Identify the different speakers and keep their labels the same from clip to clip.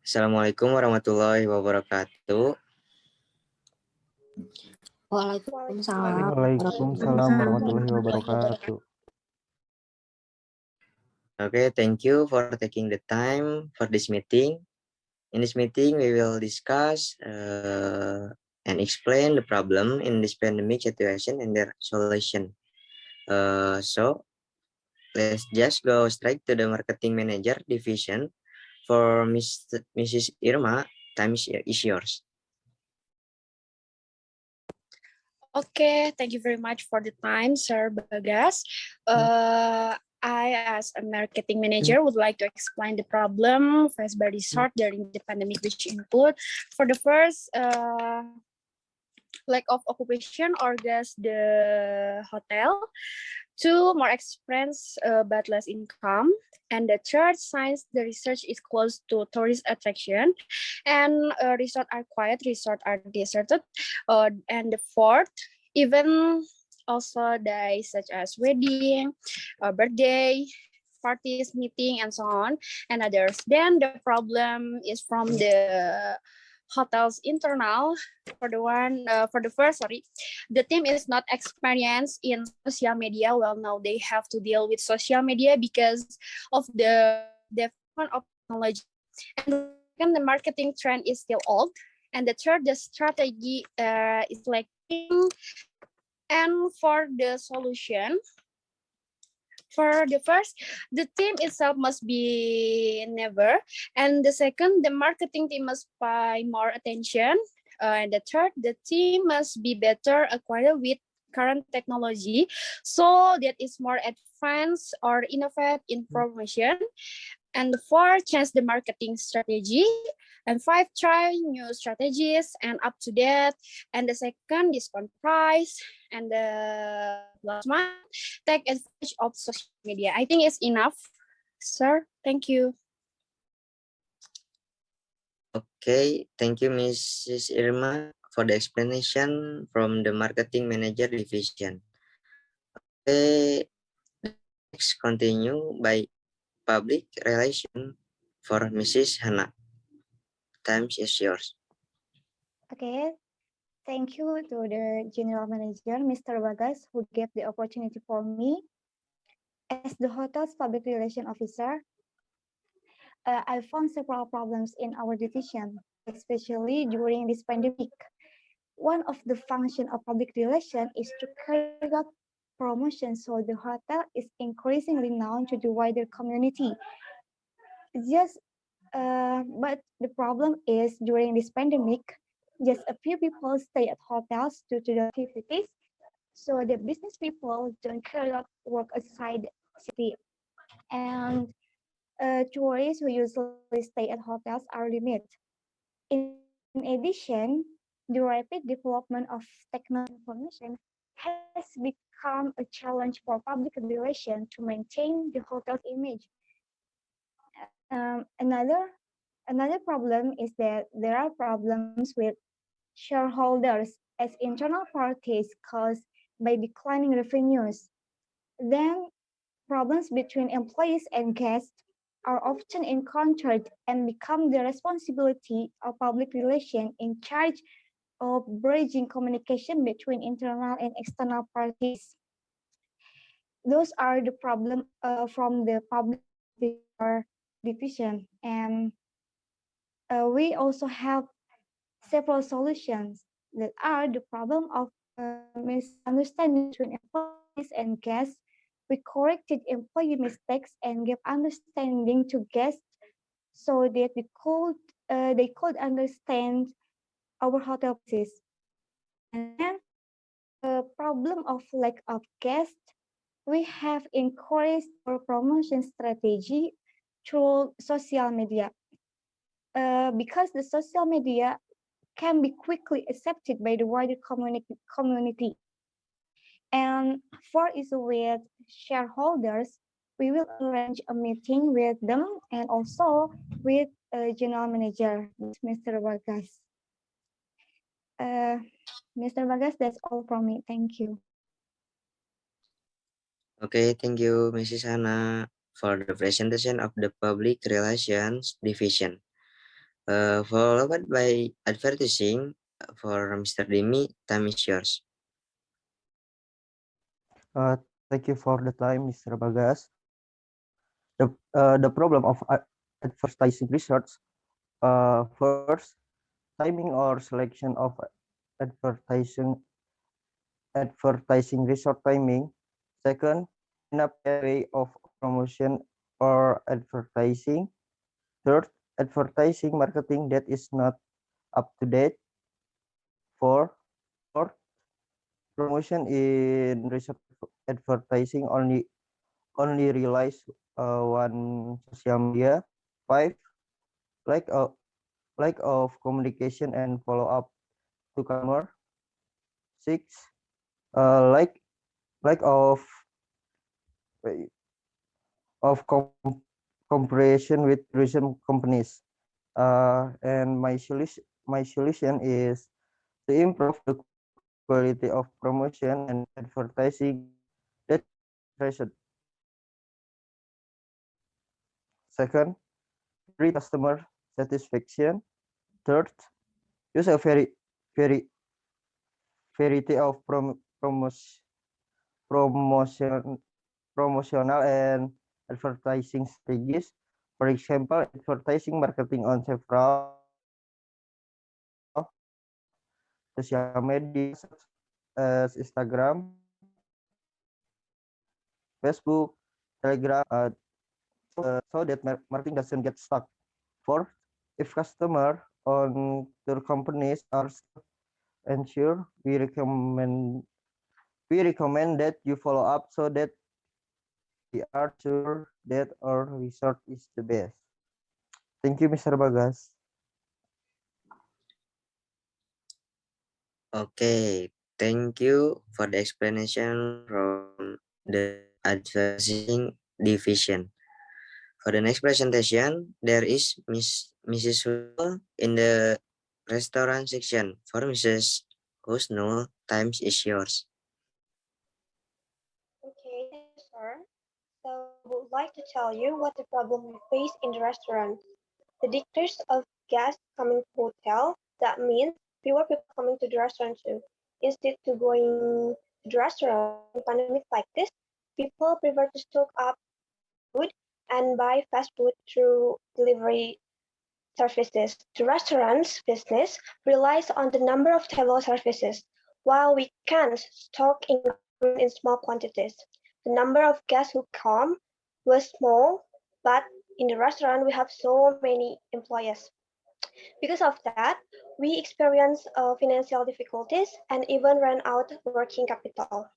Speaker 1: Assalamualaikum warahmatullahi wabarakatuh.
Speaker 2: Waalaikumsalam.
Speaker 3: Waalaikumsalam warahmatullahi wabarakatuh.
Speaker 1: Okay, thank you for taking the time for this meeting. In this meeting, we will discuss and explain the problem in this pandemic situation and their solution. So, let's just go straight to the marketing manager division for Mrs. Irma. Time is yours.
Speaker 2: Okay, thank you very much for the time, Sir Bagas. I, as a marketing manager, would like to explain the problem faced by resort during the pandemic, which include, for the first, lack of occupation or guest the hotel. Two, more expense but less income. And the third, since the research is close to tourist attraction, and resort are quiet, resort are deserted. And the fourth, even also days such as wedding, birthday, parties, meeting, and so on, and others. Then the problem is from the hotel's internal. For the first, the team is not experienced in social media. Well, now they have to deal with social media because of the development of technology. And second, the marketing trend is still old. And the third, the strategy is lacking. And for the solution, for the first, the team itself must be never. And the second, the marketing team must pay more attention. And the third, the team must be better acquainted with current technology so that it's more advanced or innovate information. And the fourth, change the marketing strategy. And five, try new strategies and up to date. And the second, discount price. And the last one, take advantage of social media. I think it's enough, sir. Thank you.
Speaker 1: Okay, thank you, Mrs. Irma, for the explanation from the marketing manager division. Okay, next continue by public relation for Mrs. Hana. Time is yours.
Speaker 4: Okay, thank you to the General Manager, Mr. Bagas, who gave the opportunity for me. As the hotel's public relation officer, I found several problems in our division, especially during this pandemic. One of the functions of public relation is to carry out promotion, so the hotel is increasingly known to the wider community. But the problem is during this pandemic, just a few people stay at hotels due to the activities, so the business people don't carry out work outside city, and tourists who usually stay at hotels are limited. In addition, the rapid development of technology information has become a challenge for public relations to maintain the hotel's image. Another problem is that there are problems with shareholders as internal parties caused by declining revenues. Then problems between employees and guests are often encountered and become the responsibility of public relations in charge of bridging communication between internal and external parties. Those are the problems from the public division, and we also have several solutions that are the problem of misunderstanding between employees and guests. We corrected employee mistakes and gave understanding to guests so that they could understand our hotel policies. And then the problem of lack of guests, we have encouraged our promotion strategy through social media. Because the social media can be quickly accepted by the wider community. And for issue with shareholders, we will arrange a meeting with them and also with general manager, Mr. Bagas. Mr. Bagas, that's all from me. Thank you.
Speaker 1: Okay, thank you, Mrs. Hana, for the presentation of the public relations division. followed by advertising. For Mr. Dimi, time is yours.
Speaker 3: Thank you for the time, Mr. Bagas. The problem of advertising research, first, timing or selection of advertising research timing. Second, inappropriate way of promotion or advertising. Third, advertising marketing that is not up to date. Fourth, promotion in research advertising only relies on social media. Five, lack of communication and follow up to customer. Six, lack of cooperation with tourism companies. And my solution is to improve the quality of promotion and advertising that is. Second, increase customer satisfaction. Third, use a very variety of promotion promotional and advertising strategies. For example, advertising marketing on several social media such as Instagram, Facebook, Telegram, so that marketing doesn't get stuck. Fourth, if customer on their companies are unsure, we recommend that you follow up so that we are sure that our resort is the best. Thank you, Mr. Bagas.
Speaker 1: Okay, thank you for the explanation from the advertising division. For the next presentation, there is Mrs. Husnul in the restaurant section. For Mrs. Husnul, time is yours.
Speaker 5: Okay, thank you, sir. So I would like to tell you what the problem we face in the restaurant. The decrease of guests coming to hotel, that means fewer people coming to the restaurant too. Instead to going to the restaurant in pandemic like this, people prefer to stock up food and buy fast food through delivery services. The restaurant's business relies on the number of table services, while we can stock ingredient in small quantities. The number of guests who come was small, but in the restaurant we have so many employees. Because of that, we experience financial difficulties and even ran out working capital.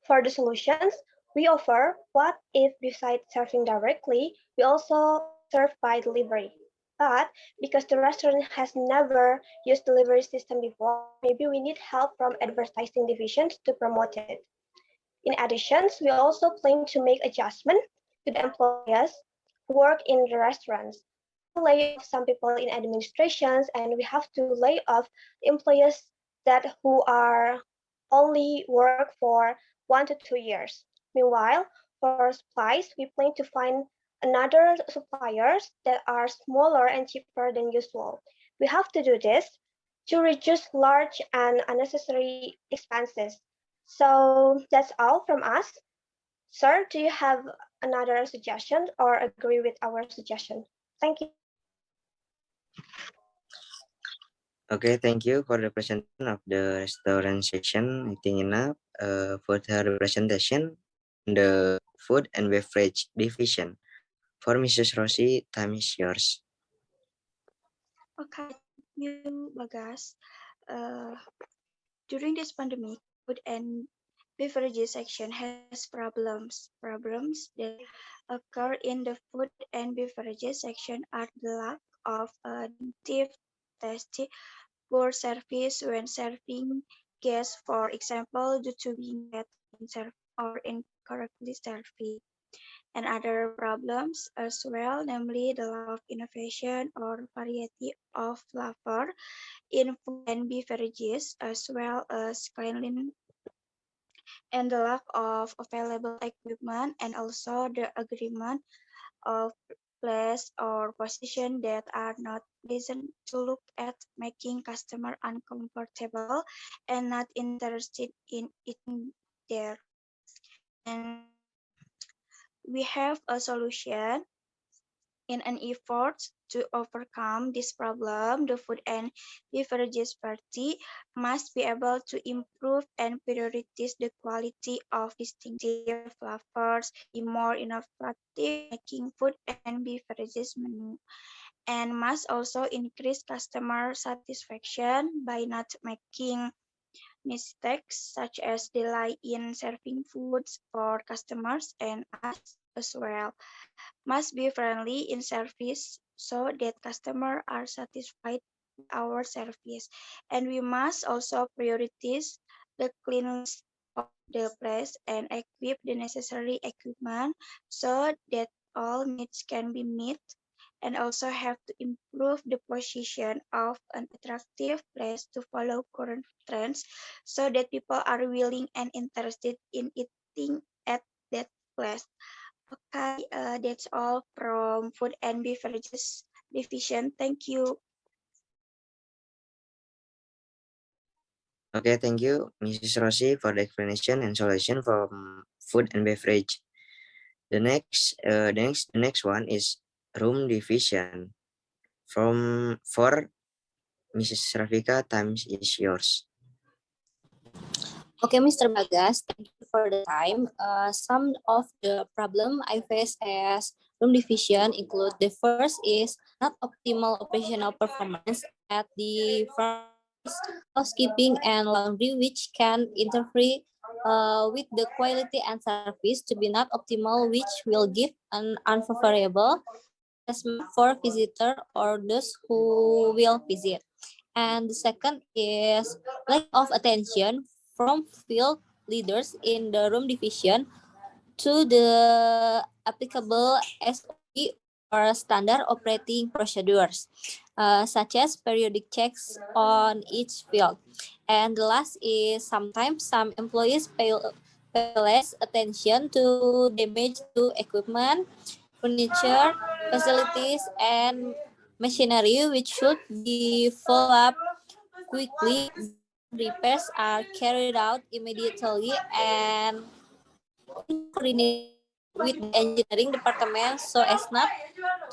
Speaker 5: For the solutions, we offer what if besides serving directly, we also serve by delivery. But because the restaurant has never used delivery system before, maybe we need help from advertising divisions to promote it. In addition, we also plan to make adjustment to the employees who work in the restaurants. We will lay off some people in administrations and we have to lay off employees that who are only work for 1 to 2 years. Meanwhile, for supplies, we plan to find another suppliers that are smaller and cheaper than usual. We have to do this to reduce large and unnecessary expenses. So that's all from us. Sir, do you have another suggestion or agree with our suggestion? Thank you.
Speaker 1: Okay, thank you for the presentation of the restaurant section. I think enough for the presentation in the food and beverage division. For Mrs. Rosie, time is yours.
Speaker 6: Okay, thank you, Bagas. Uh, during this pandemic, food and beverages section has Problems that occur in the food and beverages section are the lack of attentive tasting, poor service when serving guests, for example, due to being late in serving or incorrectly serving, and other problems as well, namely the lack of innovation or variety of flavor in food and beverages, as well as cleanliness and the lack of available equipment, and also the agreement of place or position that are not pleasant to look at, making customer uncomfortable and not interested in eating there. And we have a solution. In an effort to overcome this problem, the food and beverages party must be able to improve and prioritize the quality of distinctive flavors, be more innovative in making food and beverages menu, and must also increase customer satisfaction by not making mistakes such as delay in serving foods for customers and us as well. Must be friendly in service so that customers are satisfied with our service. And we must also prioritize the cleanliness of the place and equip the necessary equipment so that all needs can be met, and also have to improve the position of an attractive place to follow current trends so that people are willing and interested in eating at that place. Okay, that's all from Food and Beverages Division. Thank you.
Speaker 1: Okay, thank you, Mrs. Rossi, for the explanation and solution from food and beverage. The next one is room division. For Mrs. Rafika, time is yours.
Speaker 7: Okay, Mr. Bagas, thank you for the time. Some of the problem I face as room division include the first is not optimal operational performance at the front office, housekeeping and laundry, which can interfere with the quality and service to be not optimal, which will give an unfavorable assessment for visitor or those who will visit. And the second is lack of attention from field leaders in the room division to the applicable SOP or standard operating procedures, such as periodic checks on each field. And the last is sometimes some employees pay less attention to damage to equipment, furniture, facilities, and machinery, which should be followed up quickly. Repairs are carried out immediately and in coordination with the engineering department so as not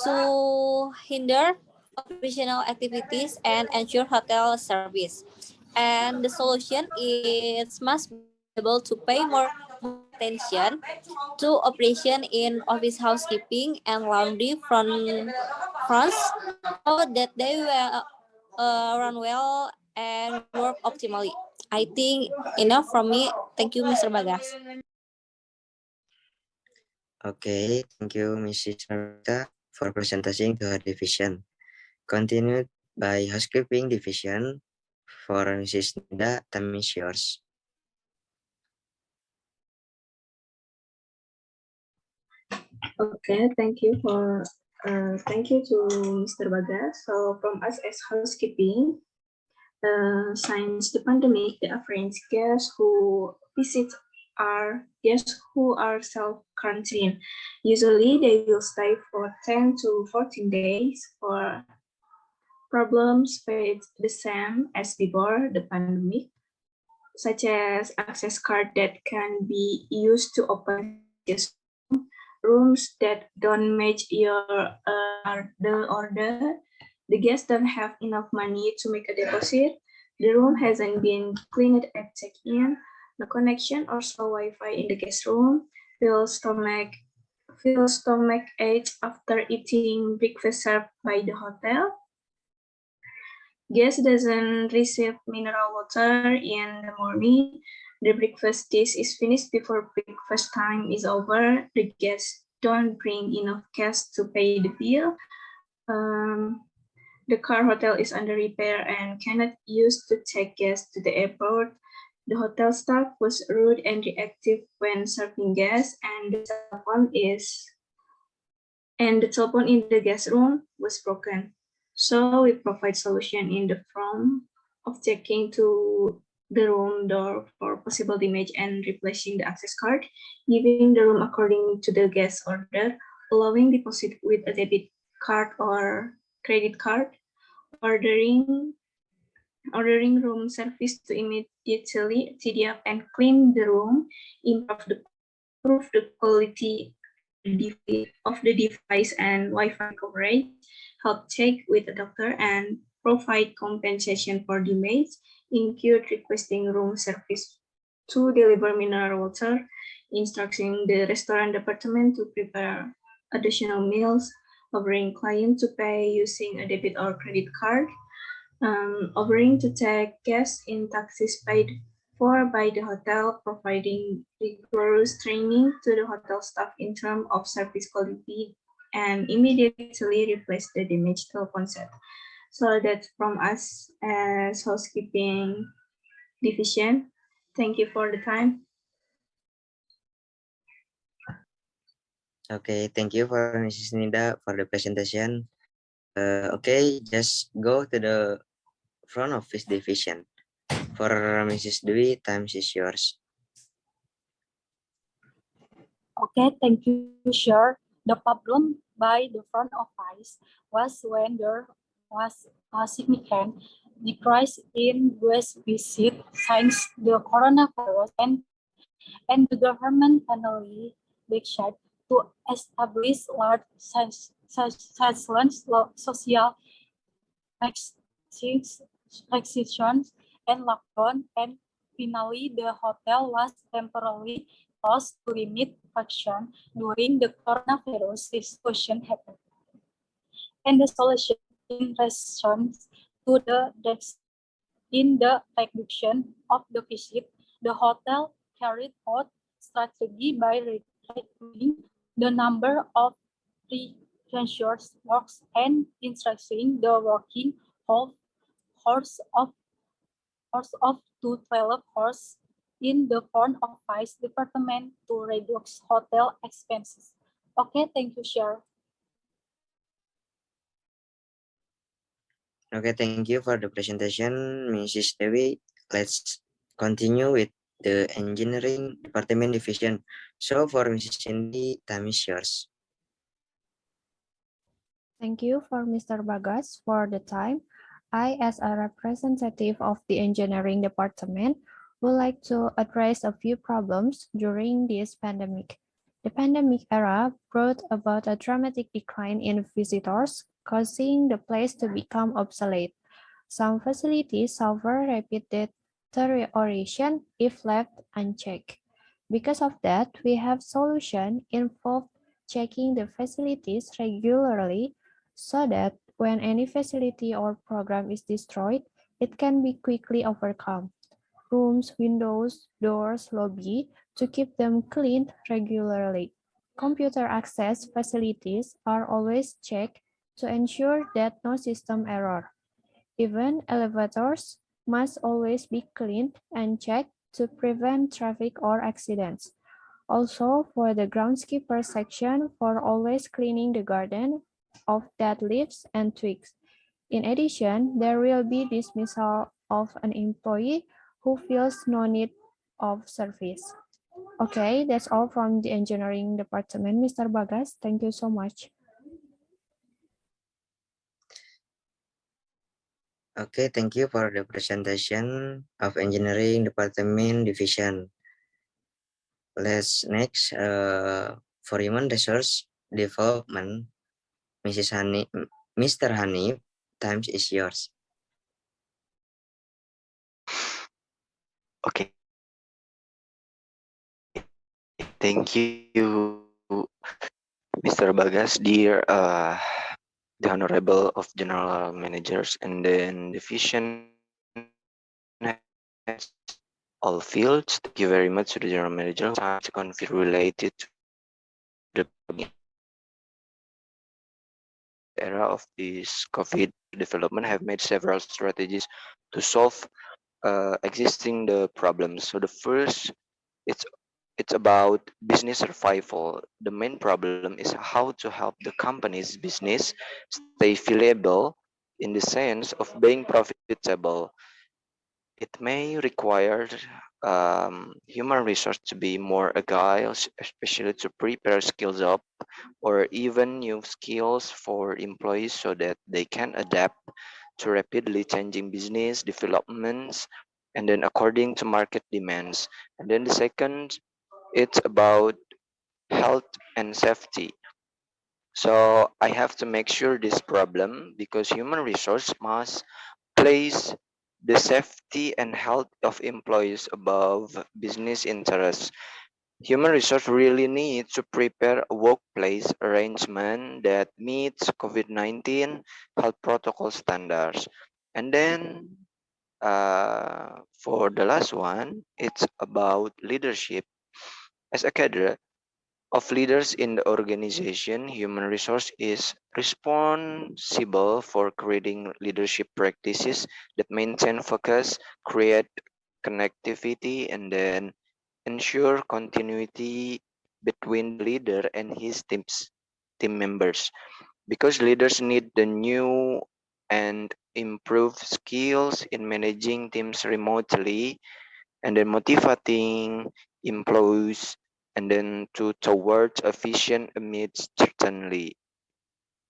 Speaker 7: to hinder operational activities and ensure hotel service. And the solution is must be able to pay more attention to operation in office housekeeping and laundry fronts so that they will run well and work optimally. I think enough from me. Thank you, Mr. Bagas.
Speaker 1: Okay, thank you, Mrs. Rafika, for presenting to her division. Continued by housekeeping division for Mrs. Nida. Time is yours.
Speaker 8: Okay, thank you to Mr. Bagas. So from us as housekeeping, since the pandemic, the average guests who visit are guests who are self-quarantine. Usually, they will stay for 10 to 14 days. For problems face the same as before the pandemic, such as access card that can be used to open guest rooms that don't match the order. The guests don't have enough money to make a deposit. The room hasn't been cleaned at check-in. No connection or slow Wi-Fi in the guest room. Feel stomach ache after eating breakfast served by the hotel. Guest doesn't receive mineral water in the morning. The breakfast dish is finished before breakfast time is over. The guests don't bring enough cash to pay the bill. The car hotel is under repair and cannot use to take guests to the airport. The hotel staff was rude and reactive when serving guests, and the telephone in the guest room was broken. So we provide solution in the form of checking to the room door for possible damage and replacing the access card, giving the room according to the guest order, allowing deposit with a debit card or credit card, ordering room service to immediately tidy up and clean the room, improve the quality of the device and Wi-Fi coverage, help check with the doctor, and provide compensation for damage, include requesting room service to deliver mineral water, instructing the restaurant department to prepare additional meals, offering client to pay using a debit or credit card, offering to take guests in taxis paid for by the hotel, providing rigorous training to the hotel staff in terms of service quality, and immediately replace the damaged telephone set. So that's from us as housekeeping division. Thank you for the time.
Speaker 1: Okay, thank you for Mrs. Nida for the presentation. Okay, just go to the front office division. For Mrs. Dwi, time is yours.
Speaker 9: Okay, thank you, sure. The problem by the front office was when there was a significant decrease in US visit since the coronavirus, and the government finally decided to establish large social restrictions and lockdown, and finally the hotel was temporarily closed to limit function during the coronavirus situation happened. And the solution in response to in the reduction of the visit, the hotel carried out strategy by reducing the number of pre-census works and instructing the working horse of to 12 horse in the front office department to reduce hotel expenses. Okay, thank you, Chair.
Speaker 1: Okay, thank you for the presentation, Mrs. Dewi. Let's continue with the engineering department division. So for Mrs. Cindy, time is yours.
Speaker 10: Thank you for Mr. Bagas for the time. I, as a representative of the engineering department, would like to address a few problems during this pandemic. The pandemic era brought about a dramatic decline in visitors, causing the place to become obsolete. Some facilities suffer rapid deterioration if left unchecked. Because of that, we have solutions involved checking the facilities regularly so that when any facility or program is destroyed, it can be quickly overcome. Rooms, windows, doors, lobby, to keep them cleaned regularly. Computer access facilities are always checked to ensure that no system error. Even elevators must always be cleaned and checked to prevent traffic or accidents. Also, for the groundskeeper section, for always cleaning the garden of dead leaves and twigs. In addition, there will be dismissal of an employee who feels no need of service. Okay, that's all from the engineering department, Mr. Bagas. Thank you so much.
Speaker 1: Okay, thank you for the presentation of engineering department division. Let's next for human resource development, Mr. Hani, time is yours.
Speaker 11: Okay, thank you, Mr. Bagas, dear the Honorable of General Managers and then Division Heads, all fields. Thank you very much to the General Manager. Science conflict related to the era of this COVID development have made several strategies to solve existing the problems. So the first, it's about business survival. The main problem is how to help the company's business stay viable in the sense of being profitable. It may require human resource to be more agile, especially to prepare skills up or even new skills for employees so that they can adapt to rapidly changing business developments and then according to market demands. And then the second, it's about health and safety. So I have to make sure this problem because human resource must place the safety and health of employees above business interests. Human resource really needs to prepare a workplace arrangement that meets COVID-19 health protocol standards. And then for the last one, it's about leadership. As a cadre of leaders in the organization, human resource is responsible for creating leadership practices that maintain focus, create connectivity, and then ensure continuity between the leader and his team members. Because leaders need the new and improved skills in managing teams remotely and then motivating employees and then to towards a vision amidst certainly.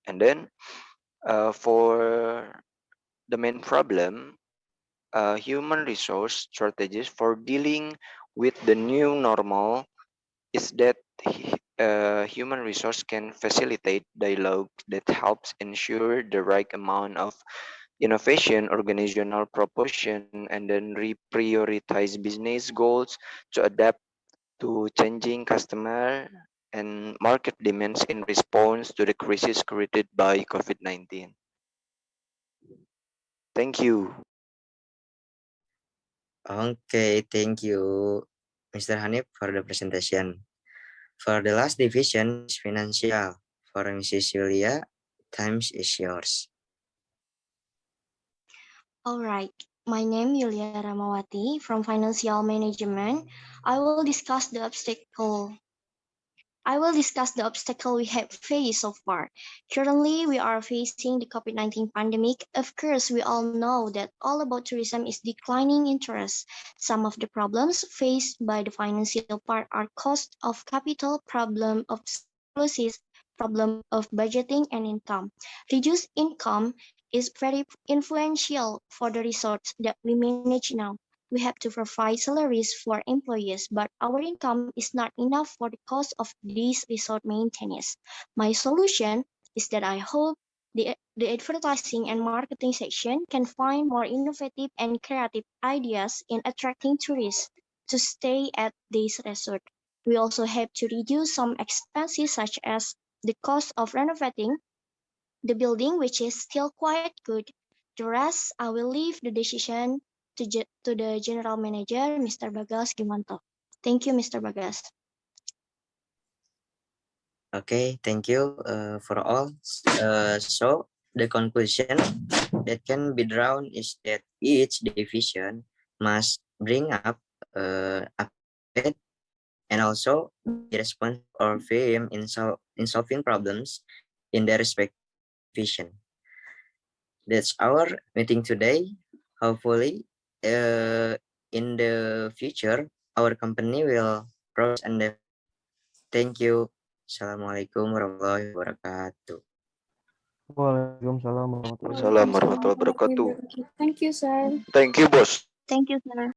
Speaker 11: And then for the main problem, human resource strategies for dealing with the new normal is that human resource can facilitate dialogue that helps ensure the right amount of innovation, organizational proportion, and then reprioritize business goals to adapt to changing customer and market demands in response to the crisis created by COVID-19. Thank you.
Speaker 1: Okay, thank you, Mr. Hanif, for the presentation. For the last division is financial. For Mrs. Yulia, times is yours.
Speaker 12: All right. My name is Yulia Ramawati from Financial Management. I will discuss the obstacle. We have faced so far. Currently, we are facing the COVID-19 pandemic. Of course, we all know that all about tourism is declining interest. Some of the problems faced by the financial part are cost of capital, problem of policies, problem of budgeting and income. Reduced income is very influential for the resorts that we manage now. We have to provide salaries for employees, but our income is not enough for the cost of these resort maintenance. My solution is that I hope the advertising and marketing section can find more innovative and creative ideas in attracting tourists to stay at this resort. We also have to reduce some expenses such as the cost of renovating the building, which is still quite good. The rest, I will leave the decision to the General Manager, Mr. Bagas Gimanto. Thank you, Mr. Bagas.
Speaker 1: Okay, thank you for all. So the conclusion that can be drawn is that each division must bring up update and also be responsible or firm in solving problems in their respective division. That's our meeting today. Hopefully, in the future, our company will progress and develop. Thank you. Assalamualaikum warahmatullahi wabarakatuh.
Speaker 3: Waalaikumsalam warahmatullahi
Speaker 11: Salam
Speaker 3: wabarakatuh.
Speaker 11: warahmatullahi wabarakatuh.
Speaker 2: Thank you, sir.
Speaker 11: Thank you, bos.
Speaker 12: Thank you, sir.